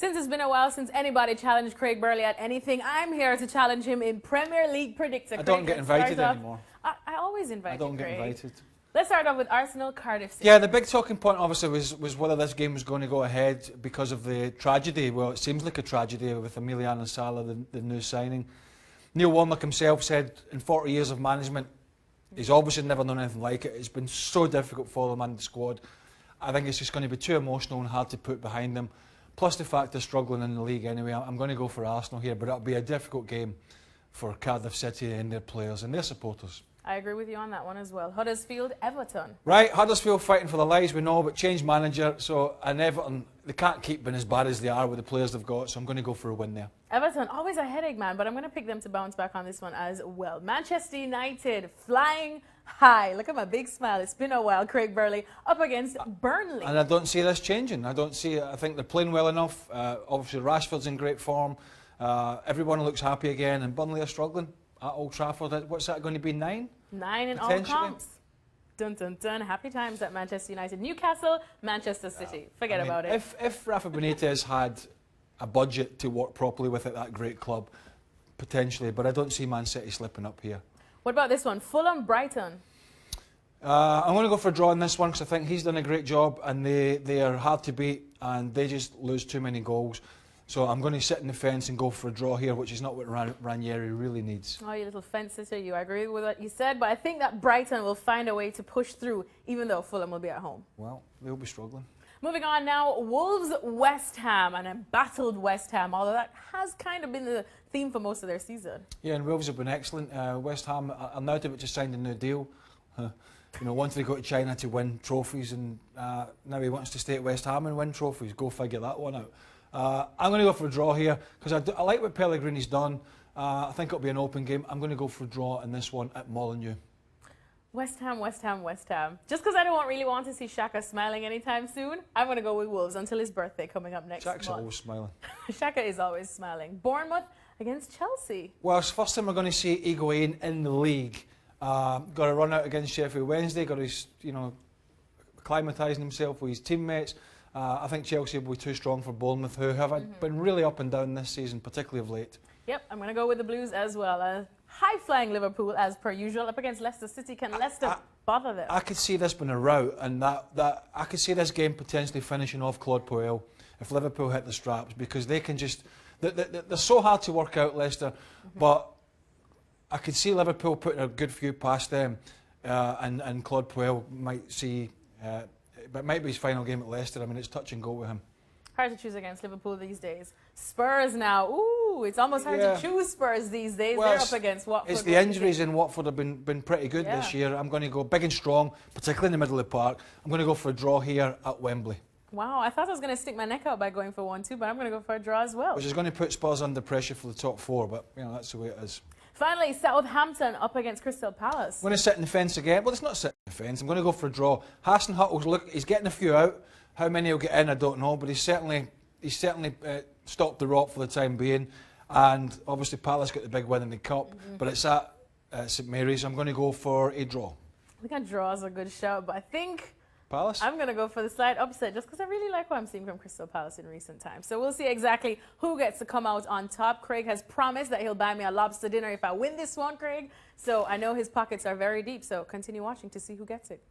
Since it's been a while since anybody challenged Craig Burley at anything, I'm here to challenge him in Premier League Predictor. I don't get invited anymore. I always invite you, I don't get invited. Let's start off with Arsenal Cardiff City. Yeah, the big talking point obviously was whether this game was going to go ahead because of the tragedy. Well, it seems like a tragedy with Emiliano Sala, the new signing. Neil Warnock himself said in 40 years of management, he's obviously never known anything like it. It's been so difficult for them and the squad. I think it's just going to be too emotional and hard to put behind them. Plus the fact they're struggling in the league anyway. I'm going to go for Arsenal here, but it'll be a difficult game for Cardiff City and their players and their supporters. I agree with you on that one as well. Huddersfield, Everton. Right, Huddersfield fighting for the lives, we know, but changed manager. So, and Everton, they can't keep being as bad as they are with the players they've got, so I'm going to go for a win there. Everton, always a headache, man, but I'm going to pick them to bounce back on this one as well. Manchester United, flying high. Look at my big smile. It's been a while. Craig Burley up against Burnley. And I don't see this changing. I think they're playing well enough. Obviously, Rashford's in great form. Everyone looks happy again, and Burnley are struggling at Old Trafford. What's that going to be, 9? 9 in all comps. Dun, dun, dun. Happy times at Manchester United. Newcastle, Manchester City. Forget about it. If Rafa Benitez had a budget to work properly with at that great club, potentially, but I don't see Man City slipping up here. What about this one? Fulham, Brighton. I'm going to go for a draw in this one because I think he's done a great job and they are hard to beat and they just lose too many goals. So I'm going to sit in the fence and go for a draw here, which is not what Ranieri really needs. Oh, you little fence sitter, you. I agree with what you said, but I think that Brighton will find a way to push through, even though Fulham will be at home. Well, they'll be struggling. Moving on now, Wolves, West Ham, an embattled West Ham, although that has kind of been the theme for most of their season. Yeah, and Wolves have been excellent. West Ham are now just signed a new deal. You know, wanted to go to China to win trophies, and now he wants to stay at West Ham and win trophies. Go figure that one out. I'm going to go for a draw here because I like what Pellegrini's done. I think it'll be an open game. I'm going to go for a draw in this one at Molineux. West Ham, West Ham, West Ham. Just because I don't really want to see Xhaka smiling anytime soon, I'm going to go with Wolves until his birthday coming up next month. Xhaka's always smiling. Xhaka is always smiling. Bournemouth against Chelsea. Well, it's the first time we're going to see Higuain in the league. Got to run out against Sheffield Wednesday. Got to, you know, acclimatising himself with his teammates. I think Chelsea will be too strong for Bournemouth, who have been really up and down this season, particularly of late. Yep, I'm going to go with the Blues as well. High-flying Liverpool, as per usual, up against Leicester City. Can Leicester bother them? I could see this being a rout, and that I could see this game potentially finishing off Claude Puel if Liverpool hit the straps, because they can just... They're so hard to work out, Leicester, but I could see Liverpool putting a good few past them, and Claude Puel might see... but it might be his final game at Leicester. I mean, it's touch and go with him. Hard to choose against Liverpool these days. Spurs now. Ooh, it's almost hard to choose Spurs these days. Well, they're up against Watford. It's the injuries in Watford have been pretty good this year. I'm going to go big and strong, particularly in the middle of the park. I'm going to go for a draw here at Wembley. Wow, I thought I was going to stick my neck out by going for 1-2, but I'm going to go for a draw as well. Which is going to put Spurs under pressure for the top 4, but you know, that's the way it is. Finally, Southampton up against Crystal Palace. I'm going to sit in the fence again. Well, it's not sitting in the fence. I'm going to go for a draw. Hasenhüttl's he's getting a few out. How many he'll get in, I don't know, but he's certainly stopped the rot for the time being. And obviously Palace got the big win in the cup, but it's at St Mary's. I'm going to go for a draw. I think a draw is a good shout, but I think Palace? I'm going to go for the slight upset just because I really like what I'm seeing from Crystal Palace in recent times. So we'll see exactly who gets to come out on top. Craig has promised that he'll buy me a lobster dinner if I win this one, Craig. So I know his pockets are very deep, so continue watching to see who gets it.